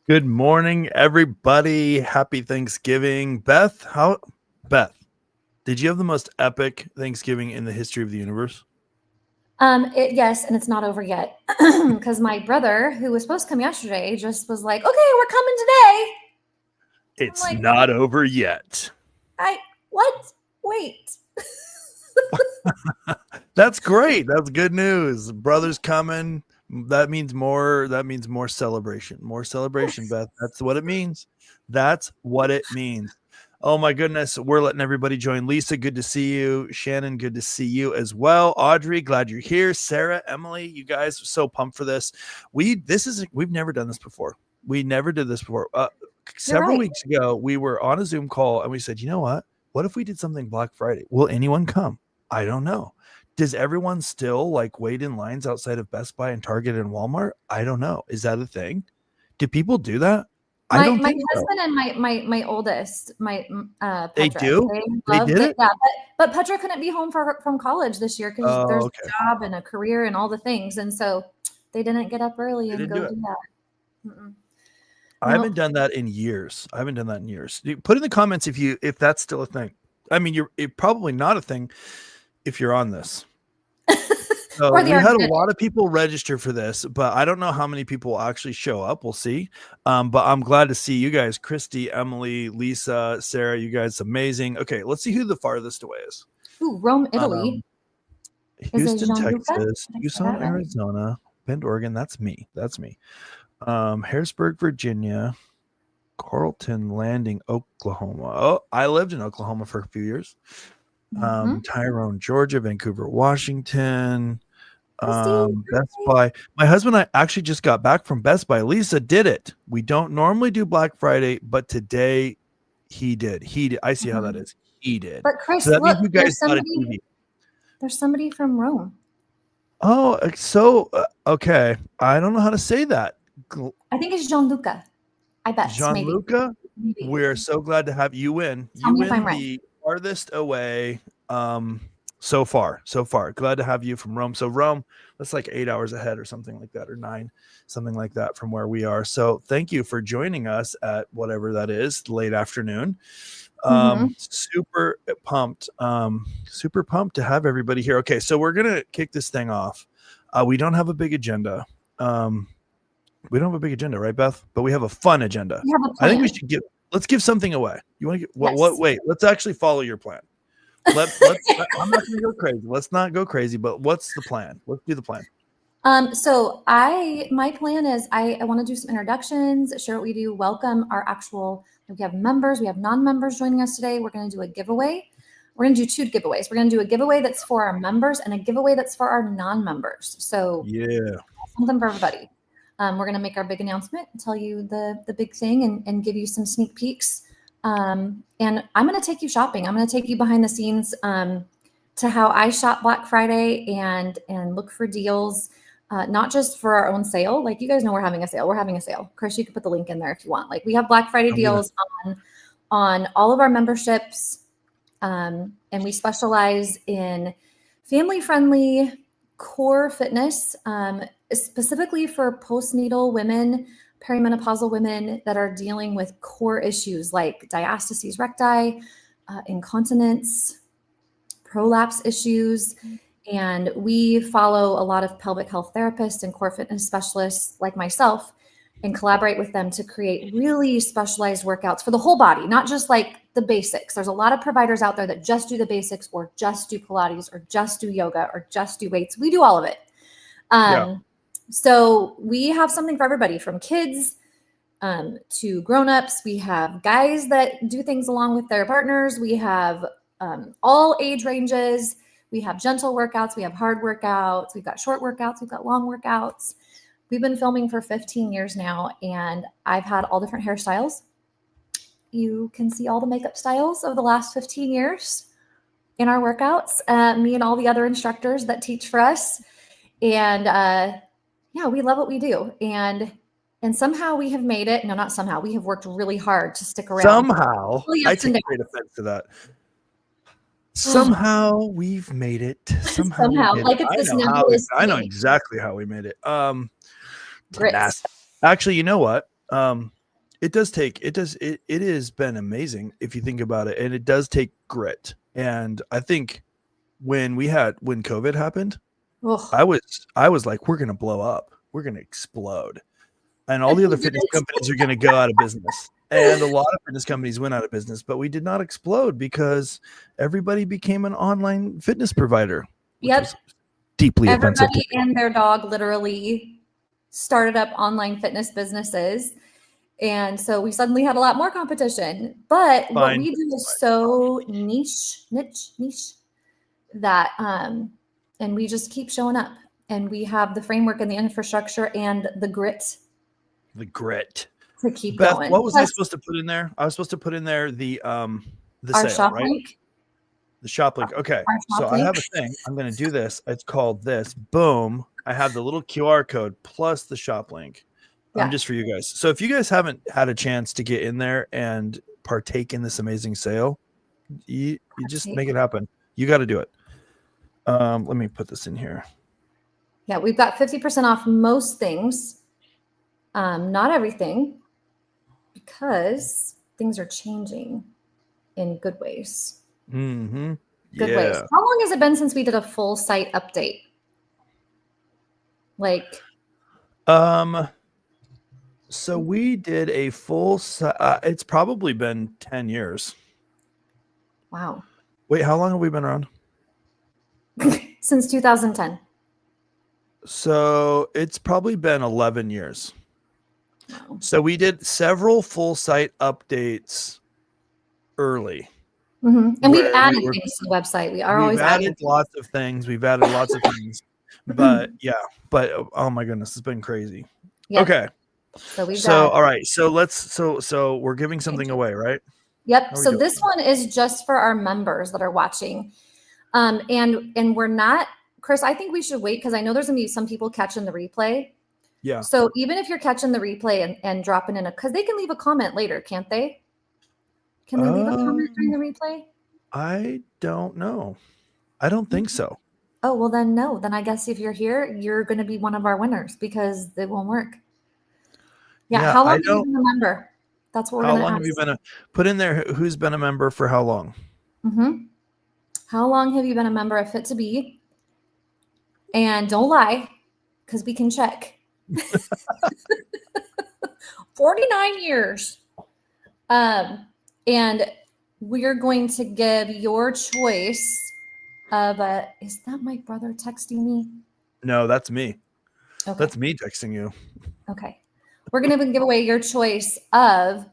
Good morning, everybody. Happy Thanksgiving. Beth, did you have the most epic Thanksgiving in the history of the universe? Yes, and it's not over yet because my brother, who was supposed to come yesterday, just was like, "Okay, we're coming today." I'm It's like, not over yet. "I what? Wait." That's great. That's good news. Brother's coming. That means more celebration. More celebration, Beth. That's what it means. That's what it means. Oh my goodness, we're letting everybody join. Lisa, good to see you. Shannon, good to see you as well. Audrey, glad you're here. Sarah, Emily, you guys are so pumped for this. We've never done this before. We never did this before. You're Several right. weeks ago, we were on a Zoom call and we said, you know what? What if we did something Black Friday? Will anyone come? I don't know. Does everyone still like wait in lines outside of Best Buy and Target and Walmart? I don't know. Is that a thing? Do people do that? I My don't my think so. husband and my oldest, They Petra, do? they They love did that. it? Yeah, but Petra couldn't be home from college this year because Oh, there's okay. a job and a career and all the things, and so they didn't get up early They and didn't do go it. do that. Mm-mm. I haven't Nope. done that in years. I haven't done that in years. Put in the comments if that's still a thing. I mean, you're probably not a thing if you're on this. So Or they we already had a did it. lot of people register for this, but I don't know how many people will actually show up. We'll see. But I'm glad to see you guys, Christy, Emily, Lisa, Sarah. You guys, amazing. Okay, let's see who the farthest away is. Ooh, Rome, Um, Italy. Is it Houston, Gianluca? Texas, Did I say Tucson, that right? Arizona, Bend, Oregon. That's me. That's me. Harrisburg, Virginia, Carlton Landing, Oklahoma. Oh, I lived in Oklahoma for a few years. Mhm. Tyrone, Georgia, Vancouver, Washington, Christy, Best hi. Buy. My husband and I actually just got back from Best Buy. Lisa did it. We don't normally do Black Friday, but today he did. He did. I see how that Mhm. is. He did. But So Chris, that means look, you guys got a TV. there's somebody from Rome. Oh, okay. I don't know how to say that. I think it's Gianluca. I bet, maybe. Gianluca, Maybe. we're so glad to have you win. Tell You me if I'm win right. the farthest away so far. So far. Glad to have you from Rome. So Rome, that's like 8 hours ahead or something like that, or 9, something like that from where we are. So thank you for joining us at whatever that is, late afternoon. Mhm. Super pumped to have everybody here. Okay, so we're gonna kick this thing off. We don't have a big agenda. We don't have a big agenda, right, Beth? But we have a fun agenda. We have a I think we plan. should let's give something away. You want to get what Yes. wait, let's actually follow your plan. I'm not gonna go crazy. Let's not go crazy, but what's the plan? Let's do the plan. So my plan is I want to do some introductions, share what we do, welcome our actual, we have members, we have non-members joining us today. We're going to do a giveaway. We're going to do 2 giveaways. We're going to do a giveaway that's for our members and a giveaway that's for our non-members. So Yeah. something for everybody. We're going to make our big announcement, tell you the big thing, and give you some sneak peeks. And I'm going to take you shopping. I'm going to take you behind the scenes to how I shop Black Friday and look for deals, not just for our own sale. Like, you guys know we're having a sale. We're having a sale. Chris, you can put the link in there if you want. Like, we have Black Friday I'm gonna deals on all of our memberships, and we specialize in family friendly core fitness, specifically for postnatal women, perimenopausal women that are dealing with core issues like diastasis recti, incontinence, prolapse issues. And we follow a lot of pelvic health therapists and core fitness specialists like myself and collaborate with them to create really specialized workouts for the whole body, not just like the basics. There's a lot of providers out there that just do the basics or just do Pilates or just do yoga or just do weights. We do all of it. yeah. So we have something for everybody, from kids to grown-ups. We have guys that do things along with their partners. We have all age ranges. We have gentle workouts. We have hard workouts. We've got short workouts. We've got long workouts. We've been filming for 15 years now, and I've had all different hairstyles. You can see all the makeup styles of the last 15 years in our workouts. Me and all the other instructors that teach for us. And yeah, we love what we do. And somehow we have made it. No, not somehow. We have worked really hard to stick around. Somehow, Really I ups and take great offense to that. Somehow we've made it. downs. Somehow we Somehow, did it. like it's this nebulous I know thing. exactly how we made it. Grits. Tenacity. Actually, you know what? It has been amazing if you think about it, and it does take grit. And I think when COVID happened, Ugh. I was like, we're gonna blow up, we're gonna explode, and all the other fitness companies are gonna go out of business. And a lot of fitness companies went out of business, but we did not explode because everybody became an online fitness provider. Yep. Deeply offensive. Everybody and their dog literally started up online fitness businesses. And so we suddenly had a lot more competition. But what we do is so niche that and we just keep showing up, and we have the framework and the infrastructure and the grit. To keep Beth, going. what was I supposed to put in there? I was supposed to put in there the sale, shop right? link. The shop link. Okay. So I have a thing. I'm going to do this. It's called this. Boom. I have the little QR code plus the shop link. Yeah. Just for you guys. So if you guys haven't had a chance to get in there and partake in this amazing sale, you just make it happen. You got to do it. Let me put this in here. Yeah, we've got 50% off most things. Not everything, because things are changing in good ways. Mm-hmm. Good ways. How long has it been since we did a full site update? So we did a full it's probably been 10 years. Wow. Wait, how long have we been around? Since 2010. So it's probably been 11 years. Wow. So we did several full site updates early. Mm-hmm. And we've added things to the website. We've added lots of things. But oh my goodness, it's been crazy. Yep. Okay. All right. So we're giving something away, right? Yep. So this one is just for our members that are watching. And we're not, Chris, I think we should wait, because I know there's gonna be some people catching the replay. Yeah. So even if you're catching the replay and dropping in because they can leave a comment later, can't they? Can they leave a comment during the replay? I don't know. I don't think so. Oh, well then no. Then I guess if you're here, you're going to be one of our winners, because it won't work. Yeah. How long have you been a member? That's what we're going to ask. How long have you been put in there? Who's been a member for how long? Mm-hmm. How long have you been a member of Fit to Be? And don't lie, because we can check. 49 years. And we're going to give your choice of is that my brother texting me? No, that's me. Okay. That's me texting you. Okay. We're going to give away your choice of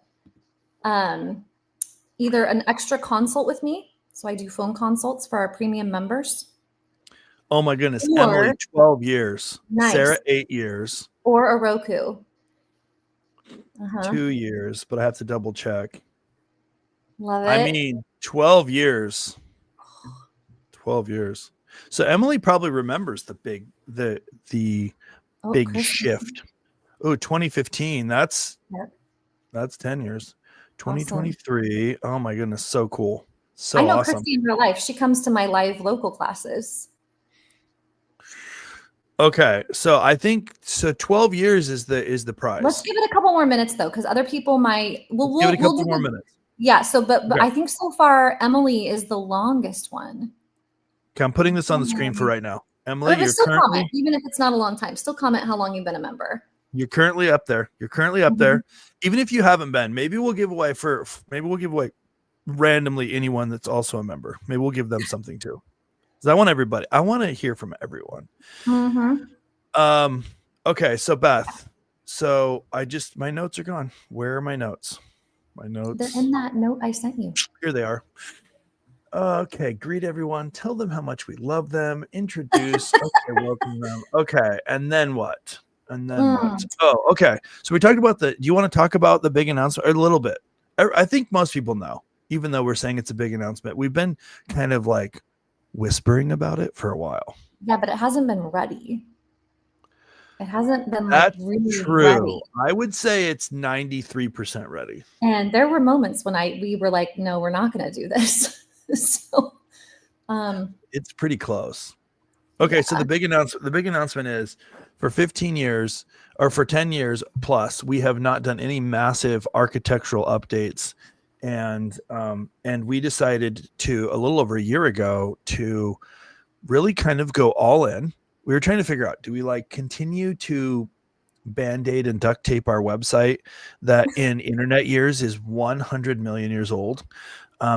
either an extra consult with me. So I do phone consults for our premium members. Oh my goodness. Emily, 12 years. Nice. Sarah, 8 years. Or a Roku. 2 years, but I have to double check. Love it. I mean, 12 years. 12 years. So Emily probably remembers the big shift. Oh, 2015. That's 10 years. 2023. Awesome. Oh my goodness, so cool. So I know awesome. Christy in real life. She comes to my live local classes. Okay, so I think 12 years is the prize. Let's give it a couple more minutes though, because other people might. We'll give it a couple more minutes. Yeah. So, but okay. I think so far Emily is the longest one. Okay, I'm putting this on the screen for right now. Emily, you're currently comment, even if it's not a long time. Still comment how long you've been a member. You're currently up there. There. Even if you haven't been, maybe we'll give away randomly anyone that's also a member. Maybe we'll give them something too. Because I want everybody. I want to hear from everyone. Mm-hmm. Okay, so Beth. So my notes are gone. Where are my notes? My notes. They're in that note I sent you. Here they are. Okay, greet everyone. Tell them how much we love them. Introduce. Okay, welcome them. Okay, and then what? What? Oh, okay. So we talked about do you want to talk about the big announcement a little bit? I think most people know, even though we're saying it's a big announcement. We've been kind of like whispering about it for a while. Yeah, but it hasn't been ready. It hasn't been really true. Ready. I would say it's 93% ready. And there were moments when we were like, no, we're not going to do this. So it's pretty close. Okay, yeah. So the big announcement is For 15 years or for 10 years plus, we have not done any massive architectural updates. And we decided to, a little over a year ago, to really kind of go all in. We were trying to figure out, do we like continue to band-aid and duct tape our website that in internet years is 100 million years old?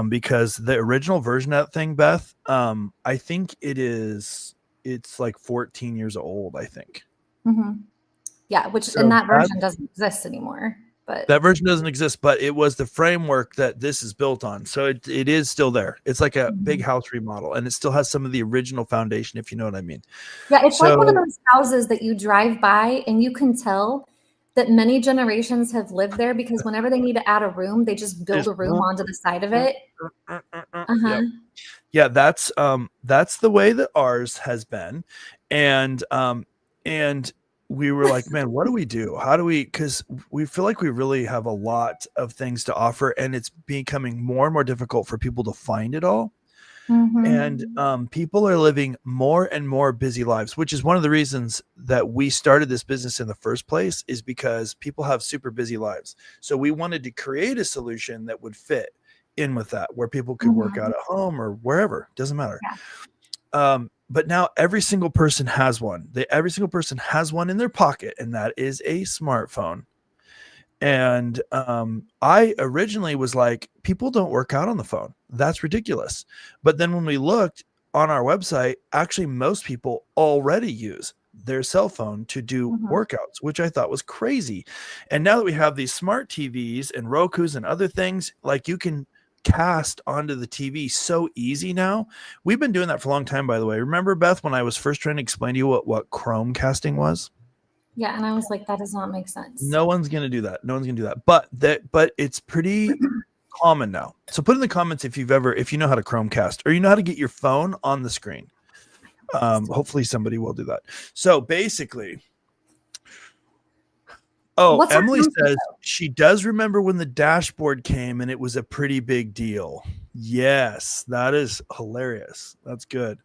Because the original version of that thing, Beth, I think it's like 14 years old, I think. Mm-hmm. Yeah, which So and that version doesn't exist anymore. But that version doesn't exist, but it was the framework that this is built on. So it is still there. It's like a big house remodel, and it still has some of the original foundation, if you know what I mean. Yeah, it's like one of those houses that you drive by and you can tell that many generations have lived there, because whenever they need to add a room, they just build a room onto the side of it. Yep. Yeah, that's the way that ours has been. And we were like, man, what do we do? How do we, because we feel like we really have a lot of things to offer, and it's becoming more and more difficult for people to find it all. And people are living more and more busy lives, which is one of the reasons that we started this business in the first place, is because people have super busy lives. So we wanted to create a solution that would fit in with that, where people could work out at home or wherever, doesn't matter. But now every single person has one. Every single person has one in their pocket, and that is a smartphone. And I originally was like, people don't work out on the phone. That's ridiculous. But then when we looked on our website, actually most people already use their cell phone to do workouts, which I thought was crazy. And now that we have these smart TVs and Rokus and other things, like you can cast onto the TV so easy now. We've been doing that for a long time, by the way. Remember, Beth, when I was first trying to explain to you what Chrome casting was? Yeah, and I was like, that does not make sense. No one's going to do that. No one's going to do that. But it's pretty common now. So put in the comments if you know how to Chromecast, or you know how to get your phone on the screen. Hopefully somebody will do that. So basically, Emily says she does remember when the dashboard came and it was a pretty big deal. Yes, that is hilarious. That's good.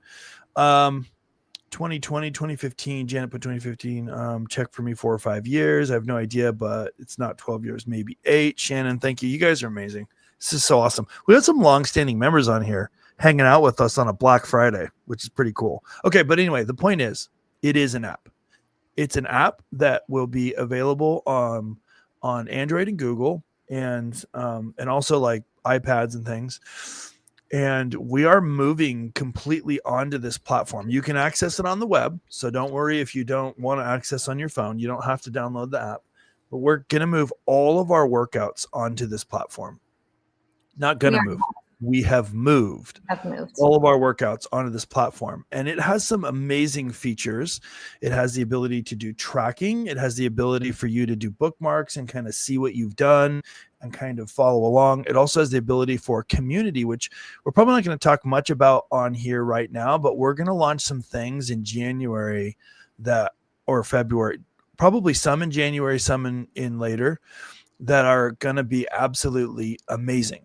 2020, 2015, Janet put 2015, check for me 4 or 5 years. I have no idea, but it's not 12 years, maybe 8. Shannon, thank you. You guys are amazing. This is so awesome. We have some long-standing members on here hanging out with us on a Black Friday, which is pretty cool. Okay, but anyway, the point is, it is an app. It's an app that will be available on Android and Google, and also like iPads and things. And we are moving completely onto this platform. You can access it on the web, so don't worry if you don't want to access on your phone. You don't have to download the app. But we're going to move all of our workouts onto this platform. Not going to move. We have moved all of our workouts onto this platform, and it has some amazing features. It has the ability to do tracking. It has the ability for you to do bookmarks and kind of see what you've done and kind of follow along. It also has the ability for community, which we're probably not going to talk much about on here right now, but we're going to launch some things in January or February, probably some in January, some in later, that are going to be absolutely amazing.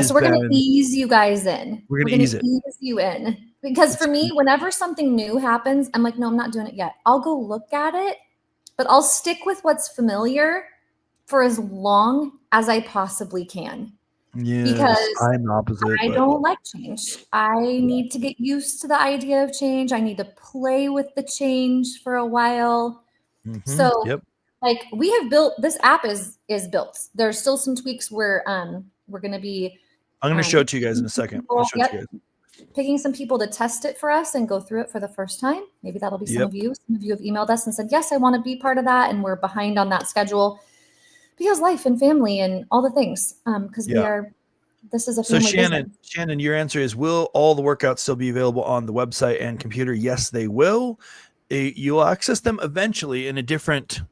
So we're going to ease you guys in. We're going to ease you in, because for me, whenever something new happens, I'm like, no, I'm not doing it yet. I'll go look at it, but I'll stick with what's familiar for as long as I possibly can. Yeah, because I'm opposite. I don't like change. I need to get used to the idea of change. I need to play with the change for a while. So like we have built, this app is built. There's still some tweaks where we're going to be. I'm going to show it to you guys in a second. Picking some people to test it for us and go through it for the first time. Maybe that'll be some of you. Some of you have emailed us and said, yes, I want to be part of that. And we're behind on that schedule because life and family and all the things. Because this is a family business. Shannon, your answer is, will all the workouts still be available on the website and computer? Yes, they will. You'll access them eventually in a different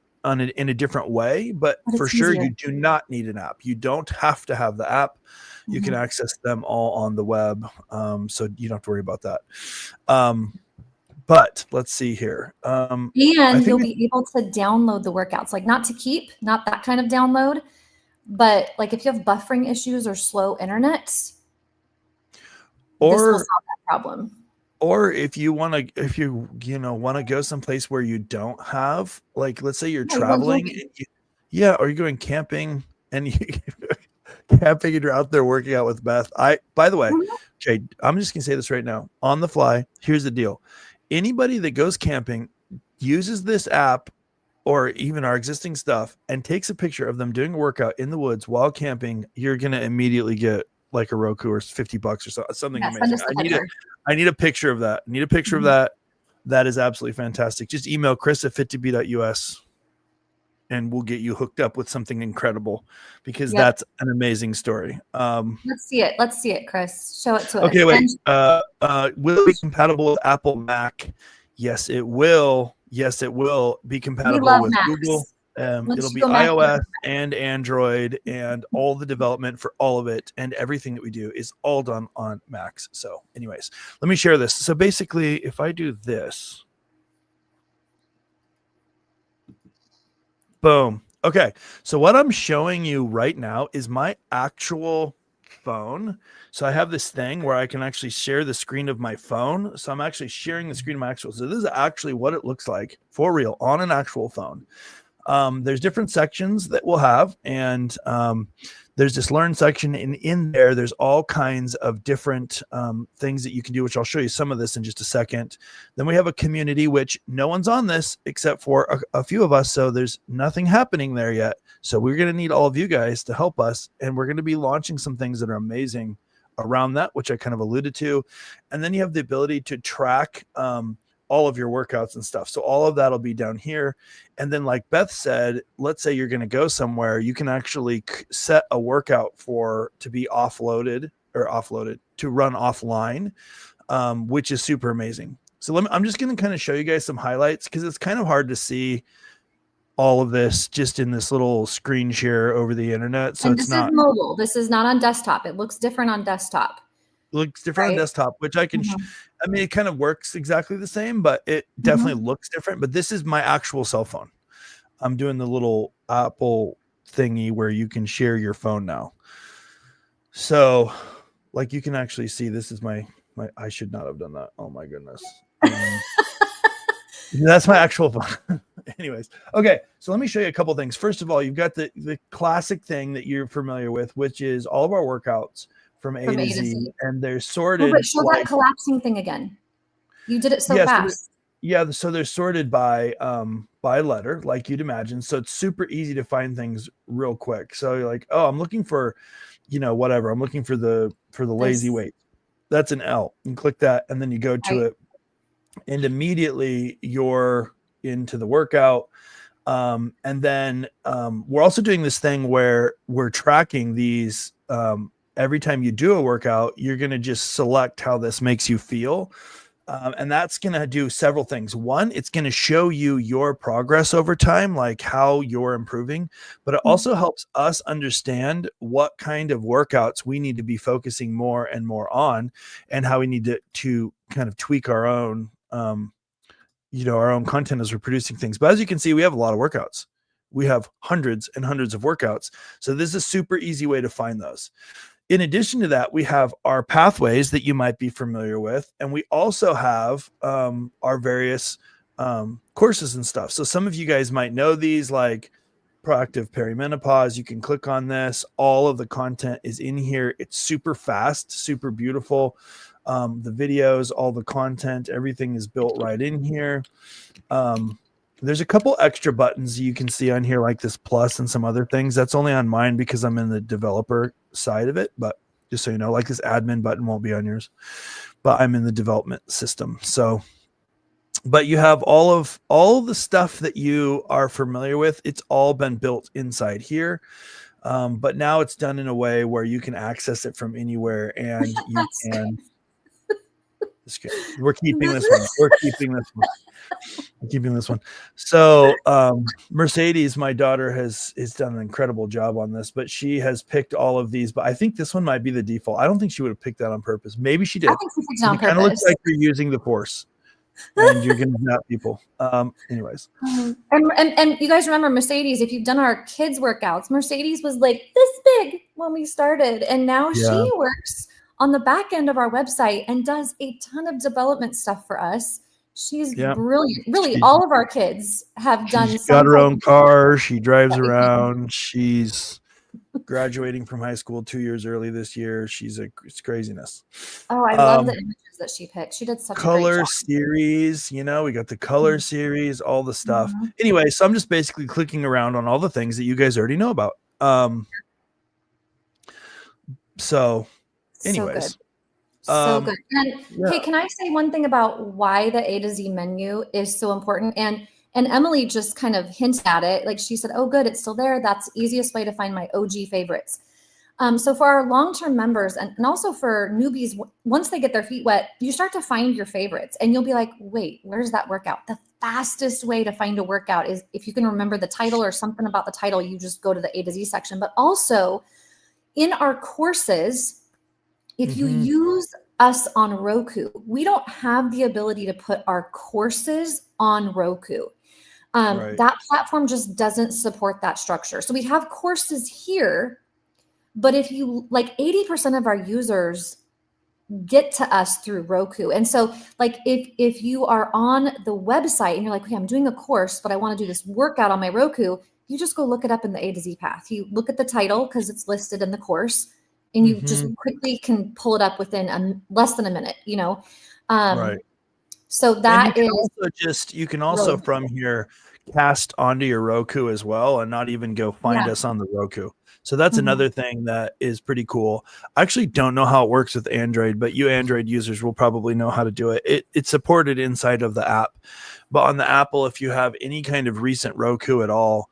way, but for sure you do not need an app. You don't have to have the app. You can access them all on the web, so you don't have to worry about that. But let's see here. And you'll be able to download the workouts, like not that kind of download, but like if you have buffering issues or slow internet, this will solve that problem. Or if you want to, if you know want to go someplace where you don't have, like, let's say you're Yeah, you go traveling, camping. yeah, or you're going camping and you camping and you're out there working out with Beth. By the way, Mhm. okay, I'm just gonna say this right now on the fly. Here's the deal: anybody that goes camping uses this app or even our existing stuff and takes a picture of them doing a workout in the woods while camping, you're gonna immediately get like a Roku or $50 or something Yeah, send amazing. us the picture. I need a picture of that. I need a picture of Mhm. that. That is absolutely fantastic. Just email Chris@fit2b.us and we'll get you hooked up with something incredible because Yep. that's an amazing story. Let's see it. Let's see it, Chris. Show it to us. Okay, wait. And Will it be compatible with Apple Mac? Yes, it will. Yes, it will be we compatible love with Google. Macs. It'll Once you be go Mac, you're iOS and Android, and all the development for all of it and everything that we do is all done on Macs. So, anyways, let me share this. So, basically, if I do this, boom. Okay. So, what I'm showing you right now is my actual phone. So, I have this thing where I can actually share the screen of my phone. So, I'm actually sharing the screen of my actual. So, this is actually what it looks like for real on an actual phone. There's different sections that we'll have, and there's this learn section, and in there there's all kinds of different things that you can do, which I'll show you some of this in just a second. Then we have a community, which no one's on this except for a few of us, so there's nothing happening there yet. So we're going to need all of you guys to help us, and we're going to be launching some things that are amazing around that, which I kind of alluded to. And then you have the ability to track all of your workouts and stuff. So all of that'll be down here. And then, like Beth said, let's say you're going to go somewhere, you can actually set a workout to be offloaded to run offline, which is super amazing. So I'm just going to kind of show you guys some highlights because it's kind of hard to see all of this just in this little screen share over the internet. So and it's this is not mobile. This is not on desktop. It looks different on desktop, looks different on right? desktop, which I can, Mhm. I mean, it kind of works exactly the same, but it definitely looks different. But this is my actual cell phone. I'm doing the little Apple thingy where you can share your phone now. So, like, you can actually see this is my I should not have done that. Oh my goodness. That's my actual phone. Anyways, okay. So let me show you a couple things. First of all, you've got the classic thing that you're familiar with, which is all of our workouts from A to Z, and they're Oh, sorted but show like that collapsing thing again. You did it so yeah. fast. So they're sorted by letter, like you'd imagine. So it's super easy to find things real quick. So you're like, oh, I'm looking for, whatever. I'm looking for the lazy This, weight. That's an L. And click that, and then you go to right? it, and immediately you're into the workout. And then we're also doing this thing where we're tracking these. Every time you do a workout, you're going to just select how this makes you feel. And that's going to do several things. One, it's going to show you your progress over time, like how you're improving, but it also helps us understand what kind of workouts we need to be focusing more and more on and how we need to kind of tweak our own, our own content as we're producing things. But as you can see, we have a lot of workouts. We have hundreds and hundreds of workouts. So this is a super easy way to find those. In addition to that, we have our pathways that you might be familiar with, and we also have our various courses and stuff. So some of you guys might know these, like Proactive Perimenopause. You can click on this. All of the content is in here. It's super fast, super beautiful. The videos, all the content, everything is built right in here. There's a couple extra buttons you can see on here, like this plus and some other things. That's only on mine because I'm in the developer side of it. But just so you know, like this admin button won't be on yours, but I'm in the development system. So, but you have all of the stuff that you are familiar with. It's all been built inside here. But now it's done in a way where you can access it from anywhere, and you can. We're keeping this one. We're keeping this one. I'm keeping this one. So Mercedes, my daughter, has done an incredible job on this, but she has picked all of these. But I think this one might be the default. I don't think she would have picked that on purpose. Maybe she did. I think we picked it on It kind of looks purpose. like you're using the force, and you're going to zap people. Anyways, and you guys remember Mercedes? If you've done our kids workouts, Mercedes was like this big when we started, and now yeah. she works on the back end of our website and does a ton of development stuff for us. She's brilliant. Really, all of our kids have done. She's got her own car. She drives around. She's graduating from high school 2 years early this year. It's craziness. Oh, I love the images that she picked. She did such a great color job. series, we got the color series, all the stuff. Anyway, so I'm just basically clicking around on all the things that you guys already know about. So anyways, so good. And hey, can I say one thing about why the A to Z menu is so important? And Emily just kind of hinted at it. Like she said, oh, good, it's still there. That's the easiest way to find my OG favorites. So for our long-term members and also for newbies, once they get their feet wet, you start to find your favorites and you'll be like, wait, where's that workout? The fastest way to find a workout is if you can remember the title or something about the title, you just go to the A to Z section. But also in our courses, if you use us on Roku, we don't have the ability to put our courses on Roku. That platform just doesn't support that structure. So we have courses here, but if you 80% of our users get to us through Roku. And so like if you are on the website and you're like, okay, I'm doing a course, but I want to do this workout on my Roku, you just go look it up in the A to Z path. You look at the title because it's listed in the course and you just quickly can pull it up within less than a minute, So that you can also from here cast onto your Roku as well and not even go find us on the Roku. So that's another thing that is pretty cool. I actually don't know how it works with Android, but you Android users will probably know how to do it. It's supported inside of the app, but on the Apple, if you have any kind of recent Roku at all,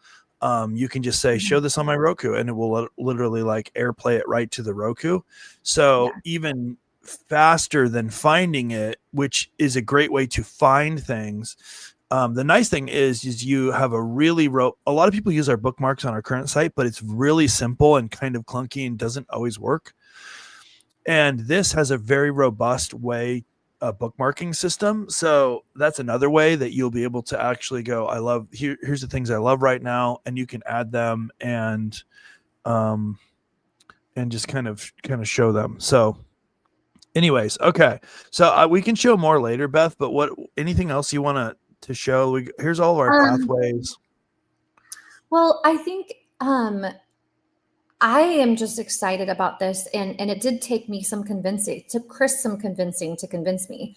you can just say, show this on my Roku, and it will literally AirPlay it right to the Roku. So even faster than finding it, which is a great way to find things. The nice thing is you have a lot of people use our bookmarks on our current site, but it's really simple and kind of clunky and doesn't always work. And this has a very robust way bookmarking system. So that's another way that you'll be able to actually go, here's the things I love right now. And you can add them and just kind of show them. So anyways, okay. So we can show more later, Beth, but anything else you want to show? Here's all of our pathways. Well, I think I am just excited about this, and it did take me some convincing, to Chris some convincing to convince me,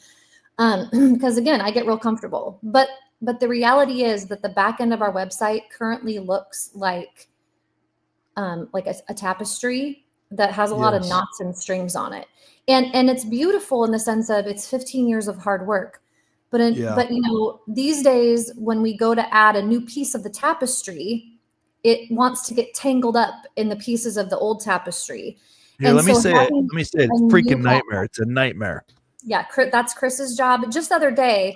because again, I get real comfortable. But the reality is that the back end of our website currently looks like a tapestry that has a lot of knots and strings on it, and it's beautiful in the sense of it's 15 years of hard work. But these days when we go to add a new piece of the tapestry, it wants to get tangled up in the pieces of the old tapestry. Here, let me say it's a freaking nightmare. It's a nightmare. Yeah, that's Chris's job. Just the other day,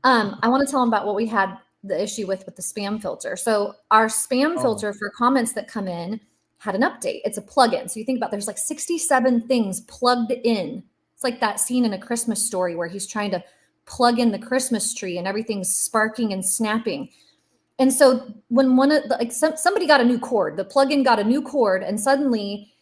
I want to tell him about what we had the issue with the spam filter. So our spam filter for comments that come in had an update. It's a plugin. So you think about there's 67 things plugged in. It's like that scene in A Christmas Story where he's trying to plug in the Christmas tree and everything's sparking and snapping. And so when somebody got a new cord, the plugin got a new cord, and suddenly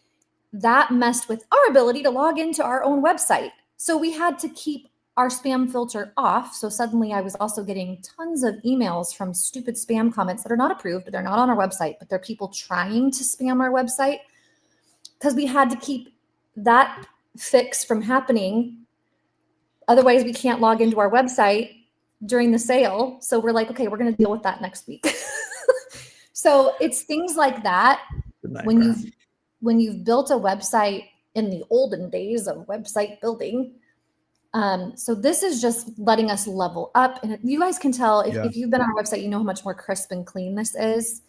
that messed with our ability to log into our own website. So we had to keep our spam filter off. So suddenly I was also getting tons of emails from stupid spam comments that are not approved. They're not on our website, but they're people trying to spam our website, because we had to keep that fix from happening. Otherwise, we can't log into our website during the sale. So we're like, okay, we're going to deal with that next week. So it's things like that. When you've built a website in the olden days of website building. So this is just letting us level up. And you guys can tell if you've been on our website, you know how much more crisp and clean this is.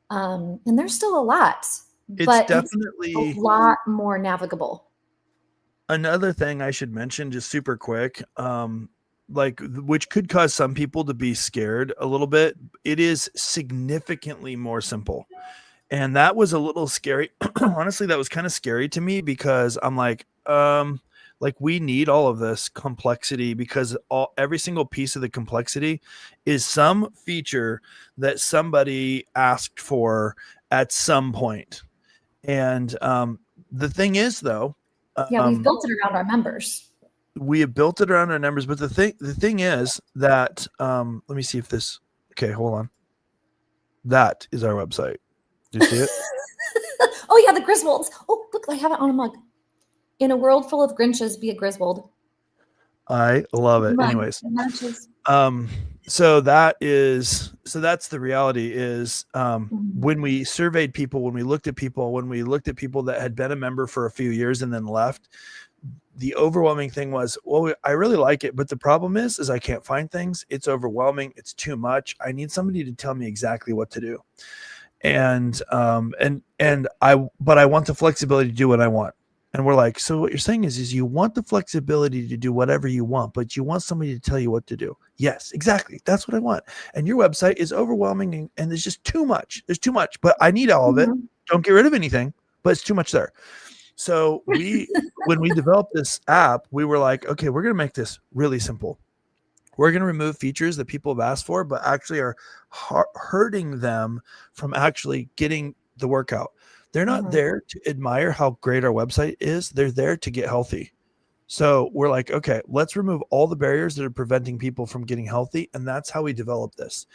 And there's still a lot, but definitely it's a lot more navigable. Another thing I should mention just super quick, which could cause some people to be scared a little bit. It is significantly more simple. And that was a little scary. Honestly, that was kind of scary to me, because I'm like we need all of this complexity, because every single piece of the complexity is some feature that somebody asked for at some point. And the thing is, though, Yeah, we've built it around our members. We have built it around our numbers, but the thing is that let me see if this. Okay, hold on. That is our website. Do you see it? Oh yeah, the Griswolds. Oh look, I have it on a mug. In a world full of Grinches, be a Griswold. I love it. Mug. Anyways, It matches. so that's the reality is when we surveyed people, when we looked at people that had been a member for a few years and then left, the overwhelming thing was, well, I really like it, but the problem is I can't find things. It's overwhelming. It's too much. I need somebody to tell me exactly what to do. But I want the flexibility to do what I want. And we're like, so what you're saying is you want the flexibility to do whatever you want, but you want somebody to tell you what to do. Yes, exactly. That's what I want. And your website is overwhelming and there's just too much. There's too much, but I need all of it. Don't get rid of anything, but it's too much there. So when we developed this app, we were like, okay, we're going to make this really simple. We're going to remove features that people have asked for, but actually are hurting them from actually getting the workout. They're not there to admire how great our website is. They're there to get healthy. So we're like, okay, let's remove all the barriers that are preventing people from getting healthy. And that's how we develop this.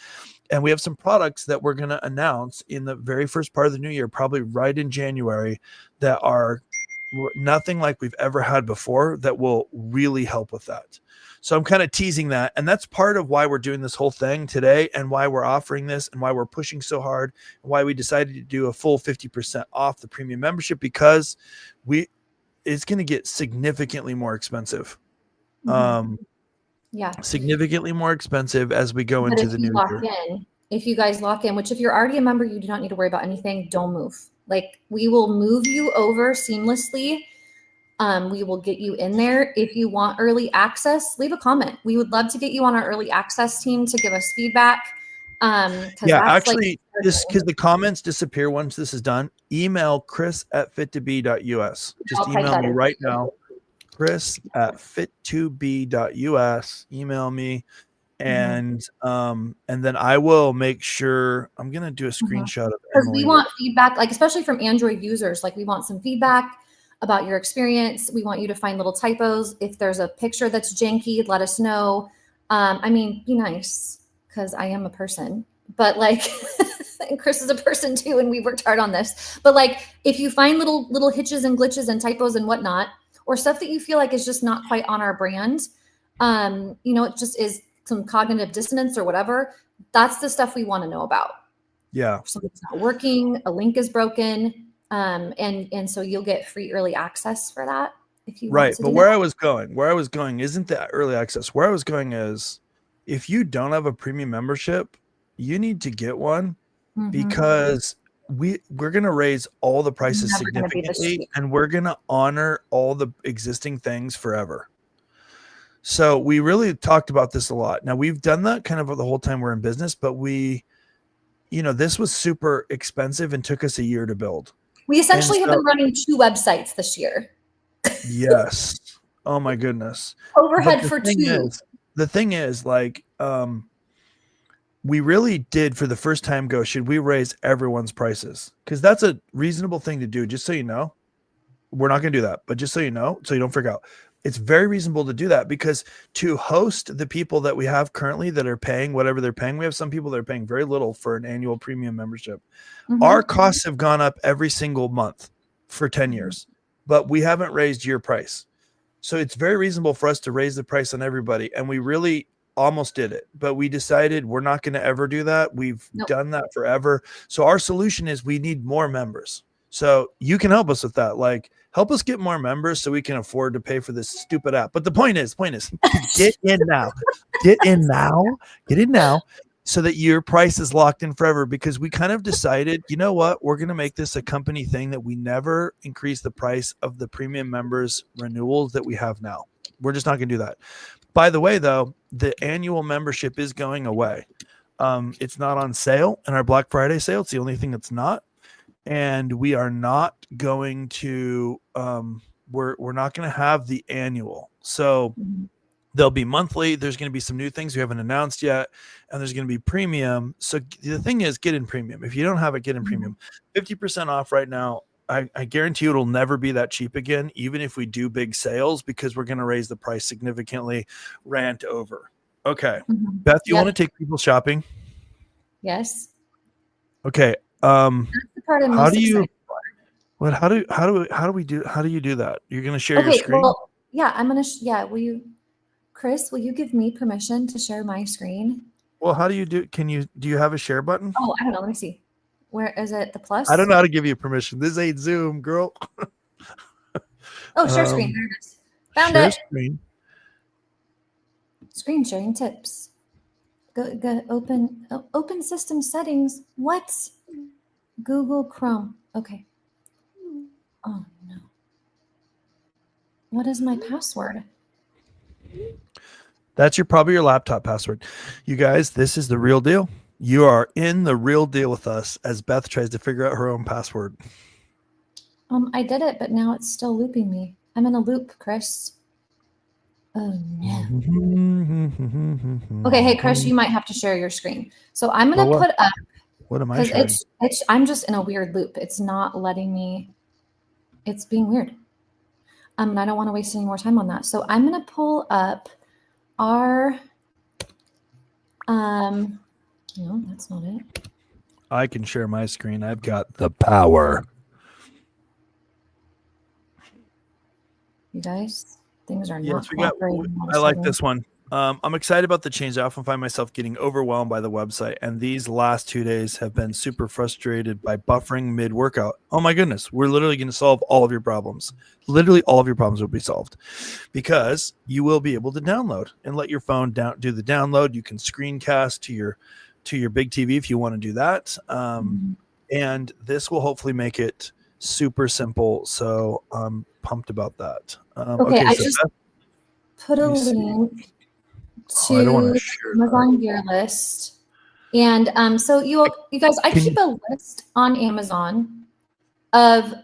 And we have some products that we're going to announce in the very first part of the new year, probably right in January, that are nothing like we've ever had before that will really help with that. So I'm kind of teasing that. And that's part of why we're doing this whole thing today and why we're offering this and why we're pushing so hard and why we decided to do a full 50% off the premium membership, because it's going to get significantly more expensive. Significantly more expensive as we go into the new year. If you guys lock in, which if you're already a member, you do not need to worry about anything. Don't move. Like, we will move you over seamlessly. We will get you in there. If you want early access, leave a comment. We would love to get you on our early access team to give us feedback. Actually, just because the comments disappear once this is done, email chris@fit2be.us. Just email me right now, chris@fit2be.us. Email me. And then I will make sure I'm going to do a screenshot of it. Because we want feedback, like, especially from Android users. Like, we want some feedback about your experience. We want you to find little typos. If there's a picture that's janky, let us know. I mean, be nice, because I am a person, but like, and Chris is a person too, and we worked hard on this. But like, if you find little hitches and glitches and typos and whatnot, or stuff that you feel like is just not quite on our brand, it just is some cognitive dissonance or whatever, that's the stuff we want to know about. Yeah. Something's not working, a link is broken. And so you'll get free early access for that if you want to. But where I was going isn't that early access. Where I was going is, if you don't have a premium membership, you need to get one, because we're going to raise all the prices significantly, and we're going to honor all the existing things forever. So we really talked about this a lot. Now, we've done that kind of the whole time we're in business, but this was super expensive and took us a year to build. We essentially have been running 2 websites this year. Yes. Oh my goodness. Overhead for 2. The thing is, like, we really did for the first time go, should we raise everyone's prices? Because that's a reasonable thing to do. Just so you know, we're not going to do that, but just so you know, so you don't freak out. It's very reasonable to do that, because to host the people that we have currently that are paying whatever they're paying, we have some people that are paying very little for an annual premium membership. Our costs have gone up every single month for 10 years, but we haven't raised your price. So it's very reasonable for us to raise the price on everybody. And we really almost did it, but we decided we're not going to ever do that. We've done that forever. So our solution is we need more members. So you can help us with that. Like, help us get more members so we can afford to pay for this stupid app. But the point is get in now, get in now so that your price is locked in forever, because we kind of decided, you know what, we're going to make this a company thing that we never increase the price of the premium members renewals that we have now. We're just not going to do that. By the way, though, the annual membership is going away. It's not on sale in our Black Friday sale. It's the only thing that's not. And we are not going to, we're not going to have the annual. So they'll be monthly. There's going to be some new things we haven't announced yet, and there's going to be premium. So the thing is, get in premium. If you don't have it, get in premium. 50% off right now. I guarantee you it'll never be that cheap again, even if we do big sales, because we're going to raise the price significantly. Rant over. Okay. Beth, you want to take people shopping? Yes. Okay. That's the part I'm most excited for. What? How do you do that? You're going to share your screen? Well, yeah, I'm going to, will you, Chris, will you give me permission to share my screen? Well, how do you do? Do you have a share button? Oh, I don't know. Let me see. Where is it? The plus? I don't know how to give you permission. This ain't Zoom, girl. Oh, share screen. There it is. Found it. Screen. Screen sharing tips. Go open system settings. What? Google Chrome. Okay. Oh no. What is my password? That's probably your laptop password. You guys, this is the real deal. You are in the real deal with us as Beth tries to figure out her own password. I did it, but now it's still looping me. I'm in a loop, Chris. Oh no. Okay, hey Chris, you might have to share your screen. So I'm gonna put up. What am I sharing? I'm just in a weird loop. It's not letting me. It's being weird. And I don't want to waste any more time on that. So I'm gonna pull up our. No, that's not it. I can share my screen. I've got the power. You guys, things are not. I like this one. I'm excited about the change. I often find myself getting overwhelmed by the website, and these last 2 days have been super frustrated by buffering mid-workout. Oh my goodness, we're literally going to solve all of your problems. Literally all of your problems will be solved because you will be able to download and let your phone do the download. You can screencast to your big TV if you want to do that. And this will hopefully make it super simple. So I'm pumped about that. Okay, I just put a link to Amazon gear list. And so you guys, I keep a list on Amazon of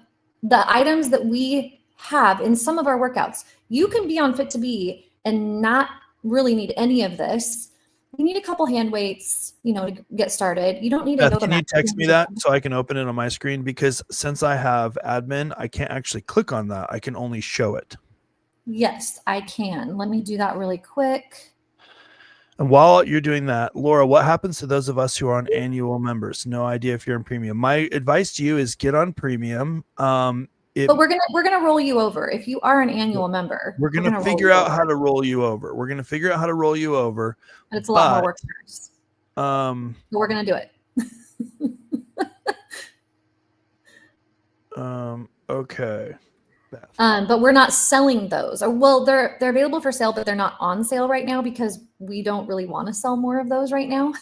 the items that we have in some of our workouts. You can be on Fit to Be and not really need any of this. You need a couple hand weights, to get started. You don't need a yoga mat. Can you text me that so I can open it on my screen? Because since I have admin, I can't actually click on that. I can only show it. Yes, I can. Let me do that really quick. And while you're doing that, Laura, what happens to those of us who are on annual members? No idea if you're in premium. My advice to you is get on premium. But we're gonna roll you over if you are an annual member. We're gonna figure out how to roll you over. We're gonna figure out how to roll you over. But it's a lot more work for us. But we're gonna do it. Okay. But we're not selling those. Or well, they're available for sale, but they're not on sale right now because we don't really want to sell more of those right now.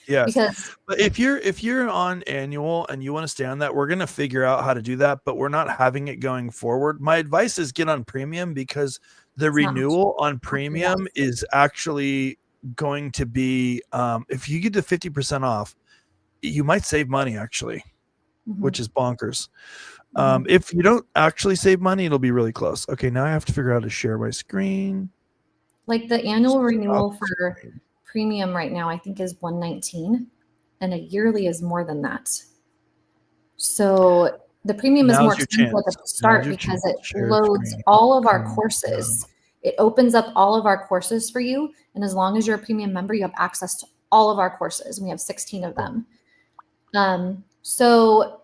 Yes. But if you're on annual and you want to stay on that, we're going to figure out how to do that, but we're not having it going forward. My advice is get on premium because the renewal on premium is actually going to be, if you get to 50% off, you might save money actually, which is bonkers. If you don't actually save money, it'll be really close. Okay. Now I have to figure out how to share my screen. Like the annual renewal for premium right now, I think is $119, and a yearly is more than that. So the premium is more expensive at the start because it loads all of our courses. It opens up all of our courses for you, and as long as you're a premium member, you have access to all of our courses, and we have 16 of them. So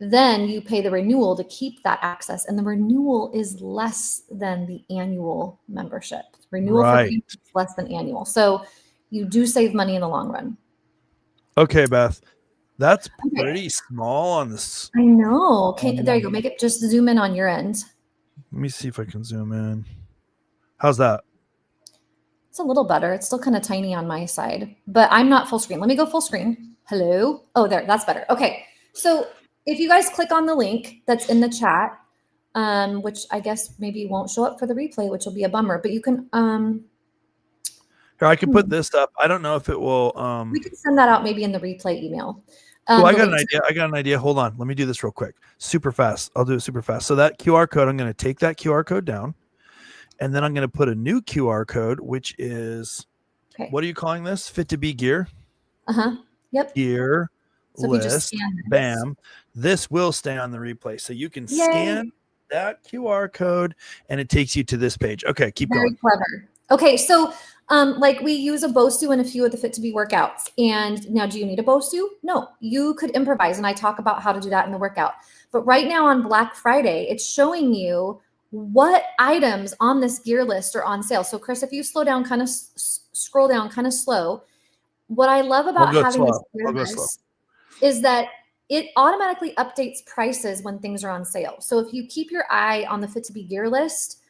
then you pay the renewal to keep that access, and the renewal is less than the annual membership. Renewal for premium is less than annual, so you do save money in the long run. Okay, Beth, that's pretty small on this. I know. Okay, there you go. Make it just zoom in on your end. Let me see if I can zoom in. How's that? It's a little better. It's still kind of tiny on my side, but I'm not full screen. Let me go full screen. Hello. Oh, there. That's better. Okay, so if you guys click on the link that's in the chat, which I guess maybe won't show up for the replay, which will be a bummer, but you can. Here, I can put this up. I don't know if it will. We can send that out maybe in the replay email. I got an idea. Hold on. Let me do this real quick. Super fast. I'll do it super fast. So that QR code, I'm going to take that QR code down, and then I'm going to put a new QR code, which is, what are you calling this? Fit to Be gear. Yep. Gear So if you just list, scan this, bam, this will stay on the replay. So you can scan that QR code and it takes you to this page. Okay, keep very going. clever. Okay, so like we use a BOSU in a few of the Fit to Be workouts. And now, do you need a BOSU? No, you could improvise. And I talk about how to do that in the workout. But right now on Black Friday, it's showing you what items on this gear list are on sale. So Chris, if you slow down, kind of scroll down kind of slow, what I love about having this gear list is that it automatically updates prices when things are on sale. So if you keep your eye on the Fit to Be gear list,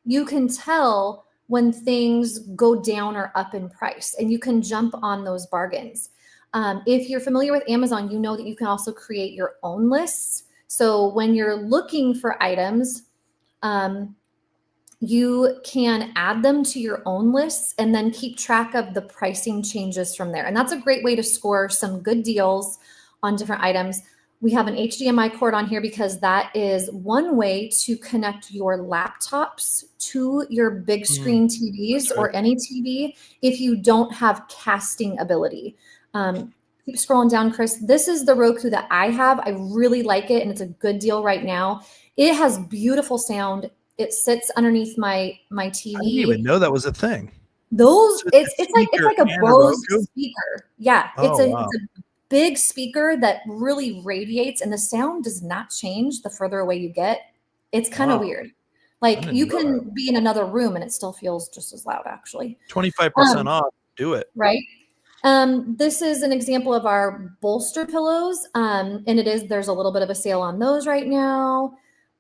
you can tell when things go down or up in price, and you can jump on those bargains. If you're familiar with Amazon, you know that you can also create your own lists. So when you're looking for items, you can add them to your own lists and then keep track of the pricing changes from there. And that's a great way to score some good deals on different items. We have an HDMI cord on here because that is one way to connect your laptops to your big screen TVs or any TV if you don't have casting ability. Keep scrolling down, Chris. This is the Roku that I have. I really like it, and it's a good deal right now. It has beautiful sound. It sits underneath my TV. I didn't even know that was a thing. Those so it's like a Bose speaker. Yeah, it's a big speaker that really radiates, and the sound does not change the further away you get. It's kind of weird. Like you can be in another room and it still feels just as loud, actually. 25% off. Do it. Right. This is an example of our bolster pillows. And there's a little bit of a sale on those right now.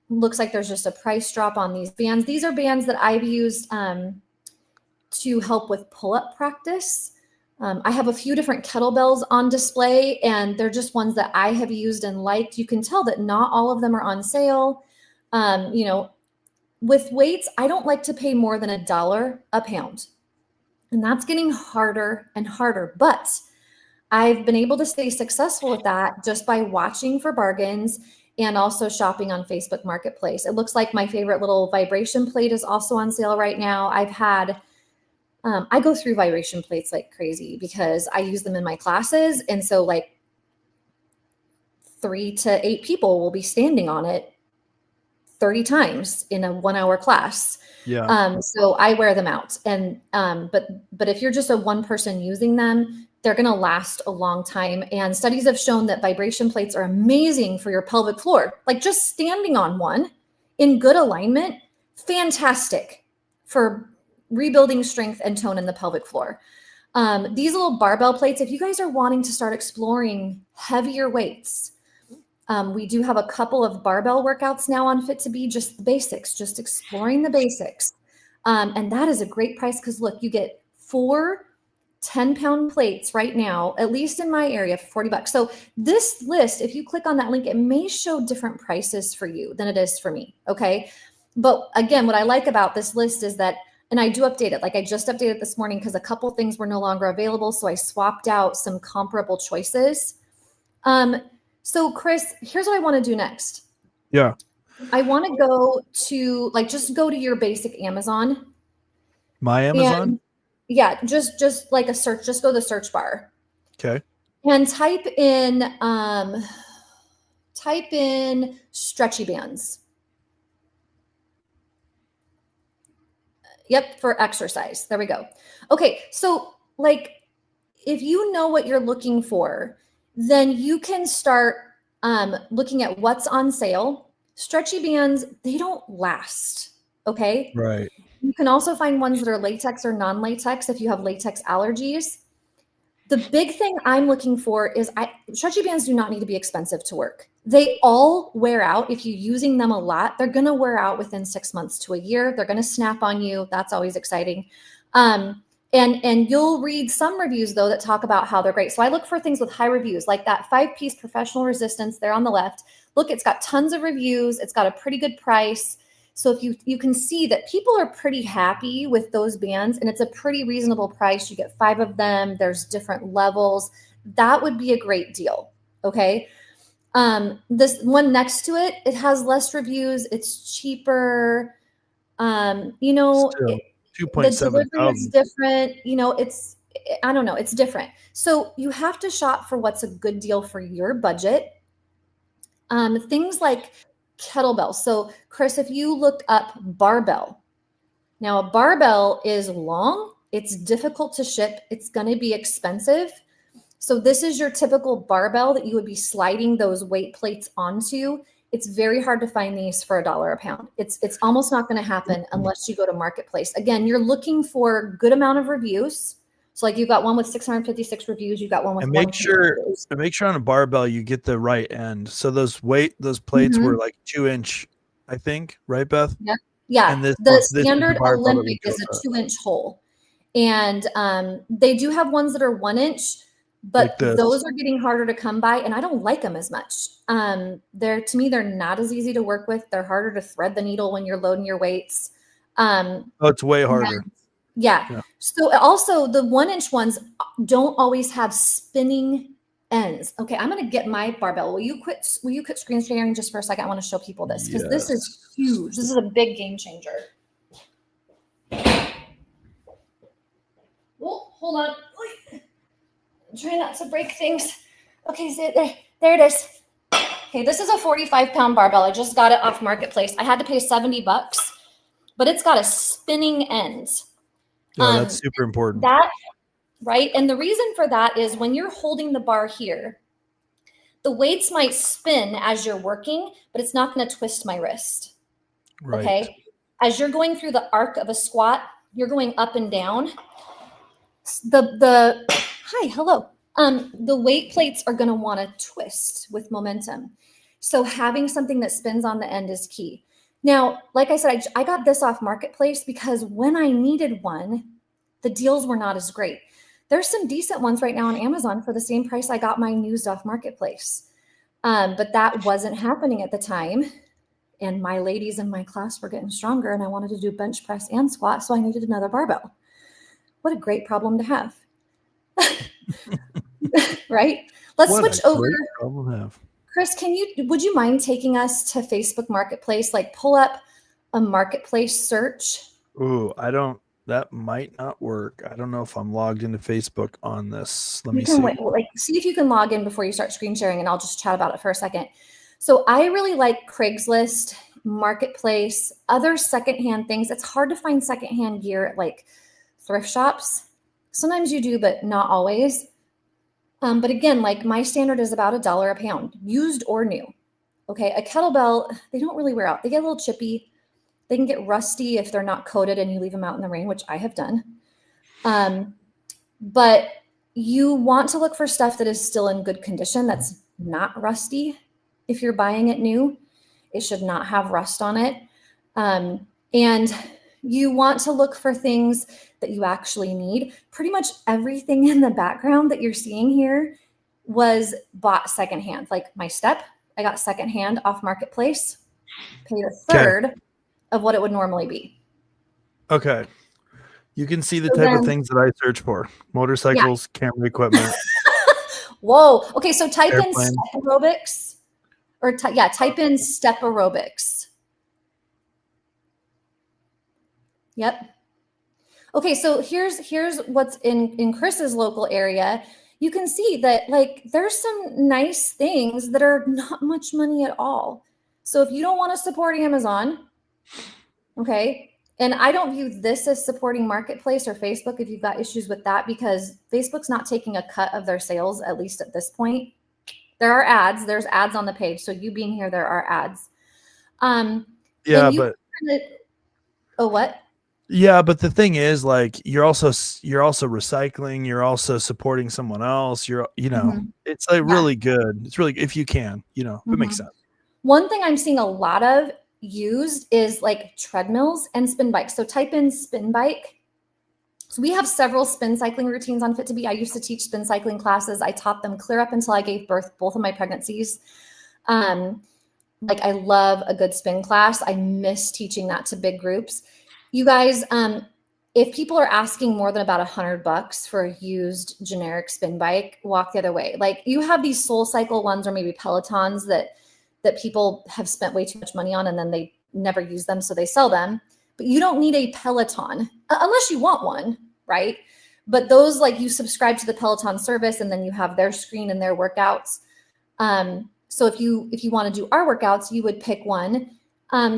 Looks like there's just a price drop on these bands. These are bands that I've used to help with pull-up practice. I have a few different kettlebells on display, and they're just ones that I have used and liked. You can tell that not all of them are on sale. With weights, I don't like to pay more than $1 a pound. And that's getting harder and harder. But I've been able to stay successful with that just by watching for bargains and also shopping on Facebook Marketplace. It looks like my favorite little vibration plate is also on sale right now. I go through vibration plates like crazy because I use them in my classes. And so like 3 to 8 people will be standing on it 30 times in a 1-hour class. Yeah. So I wear them out. And, but if you're just a one person using them, they're going to last a long time. And studies have shown that vibration plates are amazing for your pelvic floor. Like just standing on one in good alignment, fantastic for rebuilding strength and tone in the pelvic floor. These little barbell plates, if you guys are wanting to start exploring heavier weights, we do have a couple of barbell workouts now on Fit to Be, just the basics, just exploring the basics. And that is a great price because look, you get 4 10-pound plates right now, at least in my area, for $40. So this list, if you click on that link, it may show different prices for you than it is for me. Okay. But again, what I like about this list is that, and I do update it. Like I just updated this morning because a couple things were no longer available. So I swapped out some comparable choices. So Chris, here's what I want to do next. Yeah. I want to go to just go to your basic Amazon. My Amazon? Yeah, just like a search, just go to the search bar. Okay. And type in stretchy bands. Yep, for exercise. There we go. Okay, so like if you know what you're looking for, then you can start looking at what's on sale. Stretchy bands, they don't last. Okay. Right. You can also find ones that are latex or non-latex if you have latex allergies. The big thing I'm looking for is stretchy bands do not need to be expensive to work. They all wear out. If you're using them a lot, they're going to wear out within 6 months to a year. They're going to snap on you. That's always exciting. And you'll read some reviews though that talk about how they're great. So I look for things with high reviews, like that 5-piece professional resistance there on the left. Look, it's got tons of reviews. It's got a pretty good price. So if you can see that people are pretty happy with those bands and it's a pretty reasonable price. You get 5 of them. There's different levels. That would be a great deal. Okay. This one next to it, it has less reviews. It's cheaper. Still, 2.7 the delivery is different. I don't know, it's different. So you have to shop for what's a good deal for your budget. Things like kettlebells. So Chris, if you looked up barbell, now a barbell is long, it's difficult to ship, it's going to be expensive. So this is your typical barbell that you would be sliding those weight plates onto. It's very hard to find these for $1 a pound. It's almost not going to happen unless you go to Marketplace. Again, you're looking for a good amount of reviews. So like you've got one with 656 reviews, you've got one with and make sure on a barbell you get the right end. So those plates were like 2-inch, I think, right, Beth? Yeah. Yeah. And the standard Olympic is a 2-inch hole. And they do have ones that are 1-inch, but like those are getting harder to come by, and I don't like them as much. To me, they're not as easy to work with. They're harder to thread the needle when you're loading your weights. It's way harder. Yeah. So also the 1-inch ones don't always have spinning ends. Okay, I'm going to get my barbell. Will you quit screen sharing just for a second? I want to show people this because this is huge. This is a big game changer. Well, hold on. Try not to break things. Okay, so there it is. Okay, this is a 45-pound barbell. I just got it off Marketplace. I had to pay $70, but it's got a spinning end. Yeah, that's super important. Right? And the reason for that is when you're holding the bar here, the weights might spin as you're working, but it's not going to twist my wrist. Right. Okay? As you're going through the arc of a squat, you're going up and down. The weight plates are going to want to twist with momentum. So having something that spins on the end is key. Now, like I said, I got this off Marketplace because when I needed one, the deals were not as great. There's some decent ones right now on Amazon for the same price I got mine used off Marketplace. But that wasn't happening at the time. And my ladies in my class were getting stronger and I wanted to do bench press and squat. So I needed another barbell. What a great problem to have. Right? Let's switch over. Chris, would you mind taking us to Facebook Marketplace? Like pull up a Marketplace search. Ooh, that might not work. I don't know if I'm logged into Facebook on this. Let me see. See if you can log in before you start screen sharing and I'll just chat about it for a second. So I really like Craigslist, Marketplace, other secondhand things. It's hard to find secondhand gear at like thrift shops. Sometimes you do, but not always. But again, like my standard is about $1 a pound, used or new. Okay, a kettlebell, they don't really wear out. They get a little chippy. They can get rusty if they're not coated and you leave them out in the rain, which I have done. But you want to look for stuff that is still in good condition, that's not rusty. If you're buying it new, it should not have rust on it. And you want to look for things that you actually need. Pretty much everything in the background that you're seeing here was bought secondhand. Like my step, I got secondhand off Marketplace, paid a third of what it would normally be. Okay. You can see the type of things that I search for. Motorcycles, camera equipment. Whoa. Okay, so type in step aerobics or type in step aerobics. Yep. Okay, so here's what's in Chris's local area. You can see that like there's some nice things that are not much money at all. So if you don't want to support Amazon, okay, and I don't view this as supporting Marketplace or Facebook if you've got issues with that, because Facebook's not taking a cut of their sales, at least at this point. There are ads. There's ads on the page. So you being here, there are ads. What? Yeah, but the thing is, like, you're also recycling. You're also supporting someone else. It's like really good. It's really, if you can, if it makes sense. One thing I'm seeing a lot of used is like treadmills and spin bikes. So type in spin bike. So we have several spin cycling routines on Fit2Be. I used to teach spin cycling classes. I taught them clear up until I gave birth, both of my pregnancies. Like I love a good spin class. I miss teaching that to big groups. You guys, if people are asking more than about $100 for a used generic spin bike, walk the other way. Like you have these SoulCycle ones or maybe Pelotons that people have spent way too much money on and then they never use them, so they sell them. But you don't need a Peloton unless you want one, right? But those, like, you subscribe to the Peloton service and then you have their screen and their workouts. So if you want to do our workouts, you would pick one.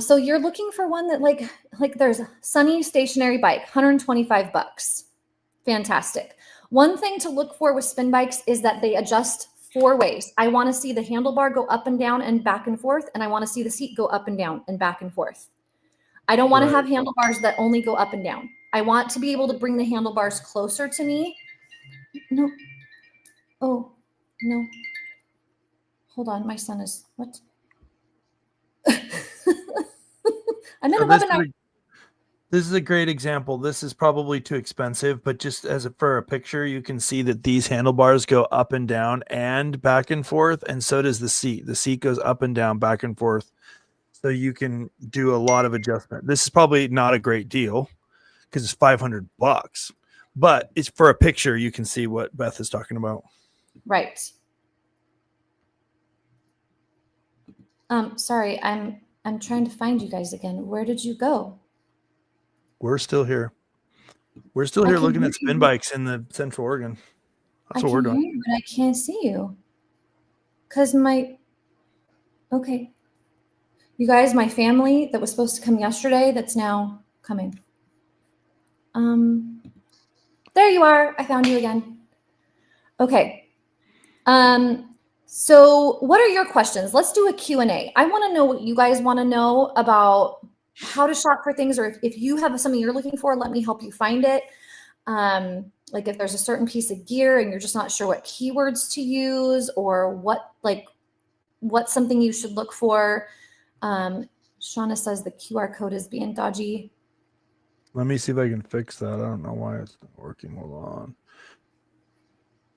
So you're looking for one that like there's Sunny stationary bike, $125. Fantastic. One thing to look for with spin bikes is that they adjust 4 ways. I want to see the handlebar go up and down and back and forth, and I want to see the seat go up and down and back and forth. I don't want to have handlebars that only go up and down. I want to be able to bring the handlebars closer to me. No. Oh, no. Hold on. My son is, what? I'm in a webinar. This is a great example. This is probably too expensive, but just for a picture, you can see that these handlebars go up and down and back and forth, and so does the seat. The seat goes up and down, back and forth, so you can do a lot of adjustment. This is probably not a great deal because it's $500, but it's for a picture. You can see what Beth is talking about. Right. Sorry, I'm trying to find you guys again. Where did you go? We're still here. We're still here looking at spin bikes in the Central Oregon. That's what we're doing. You, but I can't see you. Because okay. You guys, my family that was supposed to come yesterday, that's now coming. There you are. I found you again. Okay. So what are your questions? Let's do a Q&A. I want to know what you guys want to know about how to shop for things, or if you have something you're looking for, let me help you find it. Like if there's a certain piece of gear and you're just not sure what keywords to use, or what's something you should look for. Shauna says the QR code is being dodgy. Let me see if I can fix that. I don't know why it's not working. Hold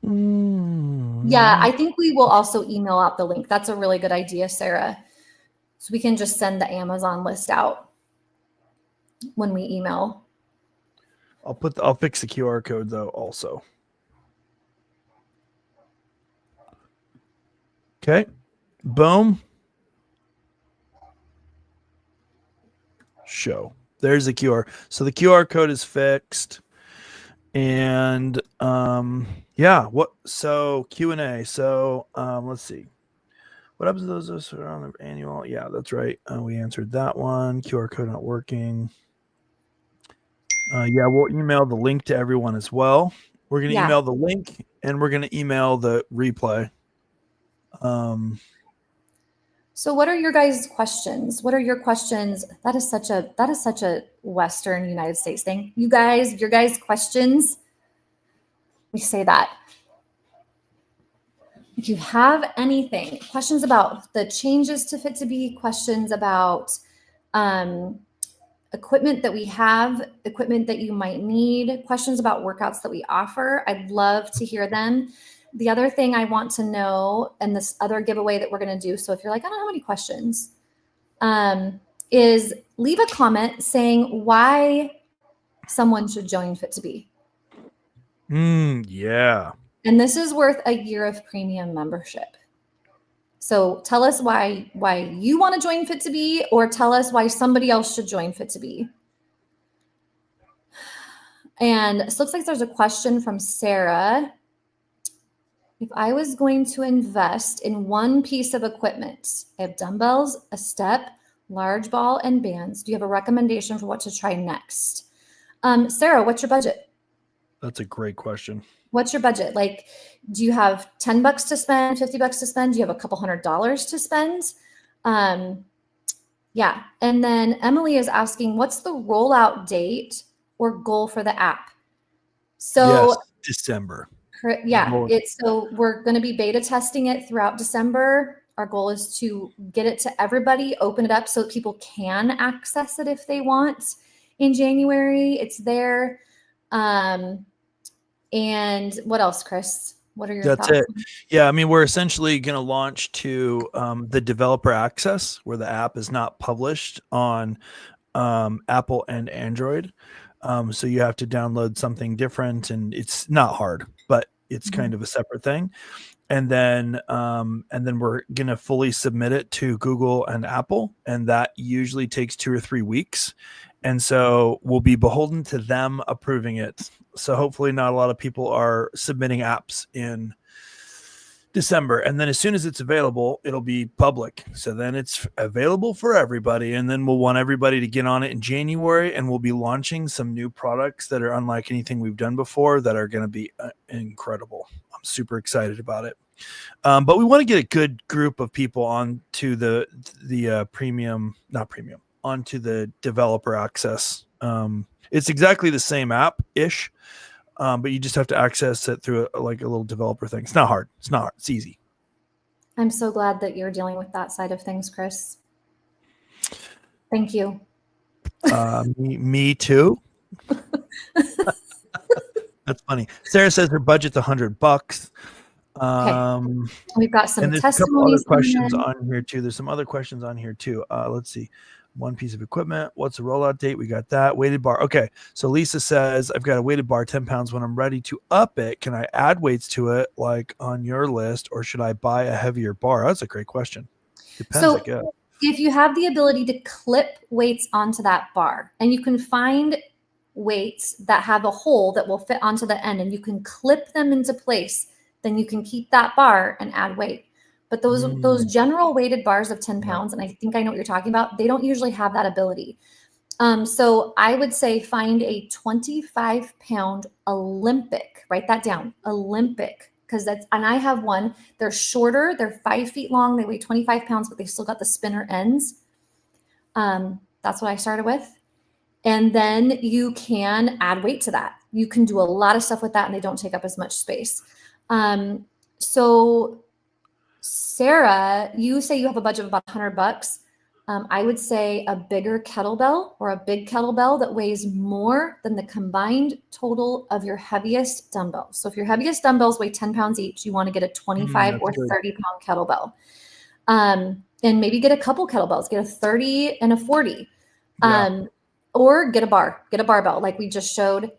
on. Yeah, I think we will also email out the link. That's a really good idea, Sarah. So we can just send the Amazon list out when we email. I'll fix the QR code though also. Okay. Boom. Show. There's the QR. So the QR code is fixed. And yeah, so Q&A. So let's see. What happens to those who are on the annual? Yeah, that's right. We answered that one. QR code not working. Yeah, we'll email the link to everyone as well. We're going to email the link, and we're going to email the replay. So what are your guys' questions? What are your questions? That is such a Western United States thing. Your guys' questions. We say that. If you have anything, questions about the changes to Fit2B, questions about equipment that we have, equipment that you might need, questions about workouts that we offer, I'd love to hear them. The other thing I want to know, and this other giveaway that we're going to do, so if you're like, I don't have any questions, is leave a comment saying why someone should join Fit2B. Yeah. And this is worth a year of premium membership. So tell us why you want to join Fit2B, or tell us why somebody else should join Fit2B. And it looks like there's a question from Sarah. If I was going to invest in one piece of equipment, I have dumbbells, a step, large ball, and bands. Do you have a recommendation for what to try next? Sarah, what's your budget? That's a great question. What's your budget? Like, do you have $10 to spend, $50 to spend? Do you have a couple $100s to spend? Yeah. And then Emily is asking, what's the rollout date or goal for the app? So yes, December. Yeah. So we're going to be beta testing it throughout December. Our goal is to get it to everybody, open it up so that people can access it if they want in January. It's there. And what else, Chris? What are your thoughts? That's it. Yeah, I mean, we're essentially going to launch to the developer access, where the app is not published on Apple and Android. So you have to download something different, and it's not hard, but it's kind of a separate thing. And then we're going to fully submit it to Google and Apple, and that usually takes 2 or 3 weeks. And so we'll be beholden to them approving it. So hopefully not a lot of people are submitting apps in December. And then as soon as it's available, it'll be public. So then it's available for everybody. And then we'll want everybody to get on it in January. And we'll be launching some new products that are unlike anything we've done before that are going to be incredible. I'm super excited about it. But we want to get a good group of people onto the onto the developer access. It's exactly the same app-ish. But you just have to access it through a little developer thing. It's not hard. It's not hard. It's easy. I'm so glad that you're dealing with that side of things, Chris. Thank you. Me too. That's funny. Sarah says her budget's $100. Okay. We've got some and testimonies. There's a couple other questions on here too. There's some other questions on here too. Let's see. One piece of equipment. What's the rollout date? We got that. Weighted bar. Okay. So Lisa says, I've got a weighted bar, 10 pounds. When I'm ready to up it, can I add weights to it like on your list, or should I buy a heavier bar? That's a great question. Depends, I guess. If you have the ability to clip weights onto that bar, and you can find weights that have a hole that will fit onto the end and you can clip them into place, then you can keep that bar and add weight. But those general weighted bars of 10 pounds, and I think I know what you're talking about, they don't usually have that ability. So I would say find a 25-pound Olympic. Write that down, Olympic, because and I have one. They're shorter. They're 5 feet long. They weigh 25 pounds, but they still got the spinner ends. That's what I started with. And then you can add weight to that. You can do a lot of stuff with that, and they don't take up as much space. So Sarah, you say you have a budget of about $100. I would say a bigger kettlebell or a big kettlebell that weighs more than the combined total of your heaviest dumbbells. So if your heaviest dumbbells weigh 10 pounds each, you want to get a 25 or 30-pound kettlebell. And maybe get a couple kettlebells, get a 30 and a 40. Or get a barbell like we just showed.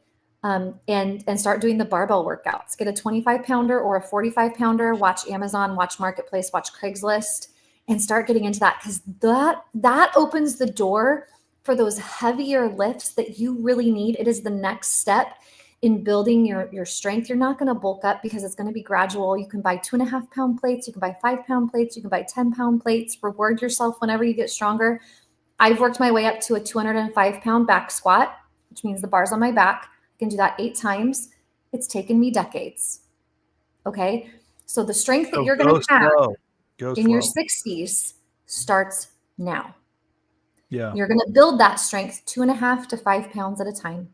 And start doing the barbell workouts. Get a 25-pounder or a 45-pounder. Watch Amazon, watch Marketplace, watch Craigslist, and start getting into that, because that opens the door for those heavier lifts that you really need. It is the next step in building your strength. You're not going to bulk up because it's going to be gradual. You can buy 2.5-pound plates. You can buy 5-pound plates. You can buy 10-pound plates. Reward yourself whenever you get stronger. I've worked my way up to a 205-pound back squat, which means the bar's on my back. I can do that 8 times. It's taken me decades. Okay. So the strength that you're going to have in your 60s starts now. Yeah. You're going to build that strength 2.5 to 5 pounds at a time.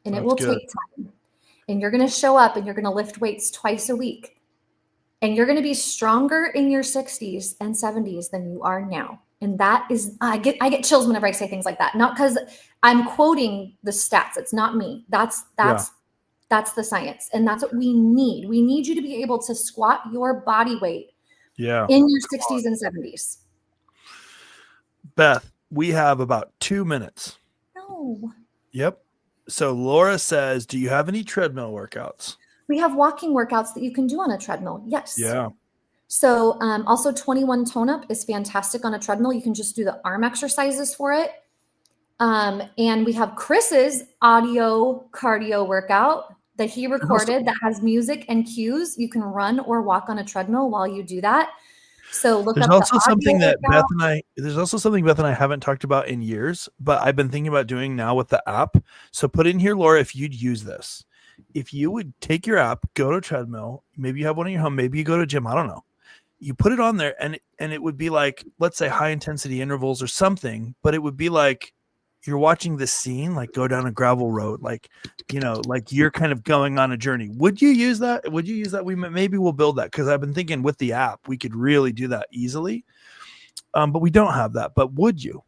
And it will take time. And you're going to show up and you're going to lift weights twice a week. And you're going to be stronger in your 60s and 70s than you are now. And that is, I get chills whenever I say things like that. Not because I'm quoting the stats. It's not me. That's the science. And that's what we need. We need you to be able to squat your body weight in your 60s and 70s. Beth, we have about 2 minutes. No. Yep. So Laura says, do you have any treadmill workouts? We have walking workouts that you can do on a treadmill. Yes. Yeah. So also 21 Tone Up is fantastic on a treadmill. You can just do the arm exercises for it. And we have Chris's audio cardio workout that he recorded that has music and cues. You can run or walk on a treadmill while you do that. So look there's up also the something that workout. There's also something Beth and I haven't talked about in years, but I've been thinking about doing now with the app. So put in here, Laura, if you'd use this, if you would take your app, go to a treadmill, maybe you have one in your home, maybe you go to a gym, I don't know. You put it on there and it would be like, let's say high intensity intervals or something, but it would be like you're watching this scene, like go down a gravel road, like, you know, like you're kind of going on a journey. Would you use that? Maybe we'll build that. Cause I've been thinking with the app, we could really do that easily. But we don't have that, but would you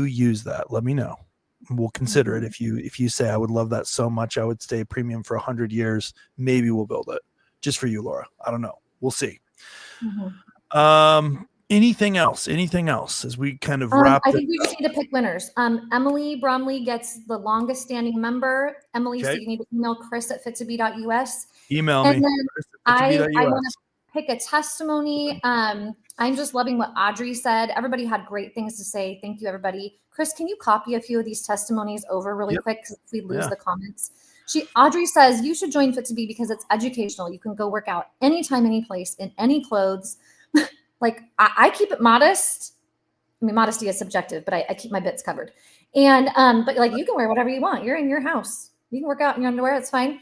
use that? Let me know. We'll consider it. If you say, I would love that so much, I would stay premium for 100 years. Maybe we'll build it just for you, Laura. I don't know. We'll see. Mm-hmm. Anything else as we kind of wrap? I think we just need to pick winners. Emily Bromley gets the longest standing member. Emily, so you need to email Chris at fit2be.us. Email and me. Then I want to pick a testimony. I I'm just loving what Audrey said. Everybody had great things to say. Thank you, everybody. Chris, can you copy a few of these testimonies over really quick? 'Cause if we lose the comments. Audrey says, you should join Fit to Be because it's educational. You can go work out anytime, any place, in any clothes. Like I keep it modest. I mean, modesty is subjective, but I keep my bits covered. And, but like you can wear whatever you want. You're in your house. You can work out in your underwear. It's fine.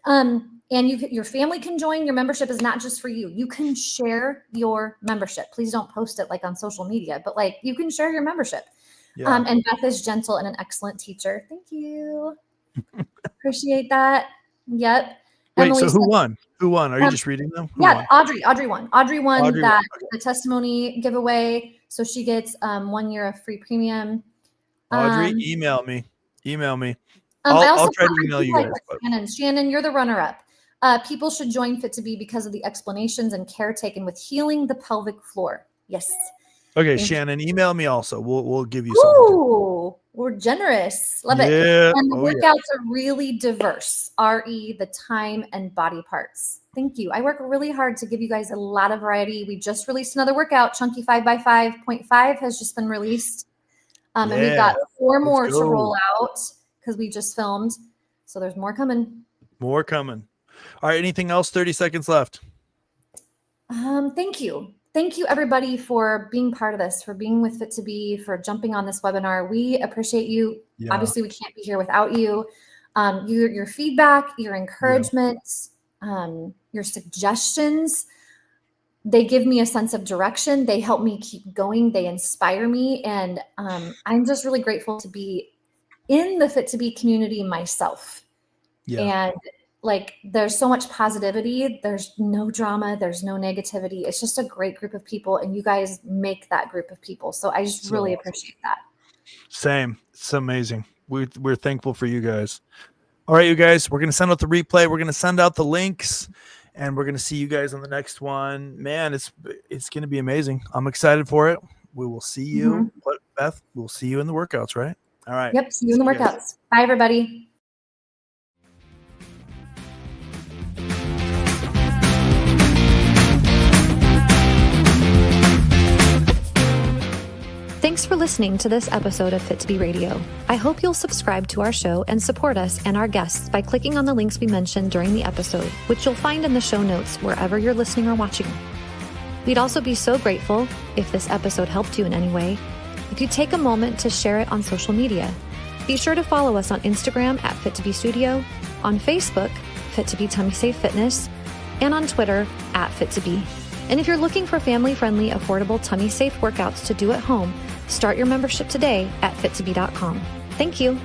And your family can join. Your membership is not just for you. You can share your membership. Please don't post it like on social media, but like you can share your membership. Yeah. And Beth is gentle and an excellent teacher. Thank you. Appreciate that. Yep. Wait, Emily, so who won? Who won? Are you just reading them? Who won? Audrey won. Audrey won the testimony giveaway. So she gets 1 year of free premium. Audrey, email me. I'll try to email you guys. Shannon, you're the runner-up. People should join Fit to Be because of the explanations and care taken with healing the pelvic floor. Yes. Okay, Shannon, email me also. We'll give you something. Ooh, we're generous. Love it. Yeah. And the workouts are really diverse. RE, the time, and body parts. Thank you. I work really hard to give you guys a lot of variety. We just released another workout. Chunky 5x5.5 has just been released. And we've got 4 more to roll out because we just filmed. So there's more coming. More coming. All right. Anything else? 30 seconds left. Thank you. Thank you, everybody, for being part of this, for being with Fit to Be, for jumping on this webinar. We appreciate you. Yeah. Obviously, we can't be here without you. Your feedback, your encouragement, your suggestions, they give me a sense of direction. They help me keep going. They inspire me. And I'm just really grateful to be in the Fit to Be community myself. Yeah. And like, there's so much positivity. There's no drama. There's no negativity. It's just a great group of people. And you guys make that group of people. So I just really appreciate that. Same. It's amazing. We're thankful for you guys. All right, you guys, we're going to send out the replay. We're going to send out the links. And we're going to see you guys on the next one. Man, it's going to be amazing. I'm excited for it. We will see you. Beth, we'll see you in the workouts, right? All right. Yep. See you in the workouts. Bye, everybody. Thanks for listening to this episode of Fit to Be Radio. I hope you'll subscribe to our show and support us and our guests by clicking on the links we mentioned during the episode, which you'll find in the show notes wherever you're listening or watching. We'd also be so grateful, if this episode helped you in any way, if you take a moment to share it on social media. Be sure to follow us on Instagram at Fit to Be Studio, on Facebook, Fit to Be Tummy Safe Fitness, and on Twitter at Fit to Be. And if you're looking for family-friendly, affordable tummy-safe workouts to do at home, start your membership today at fit2be.com. Thank you.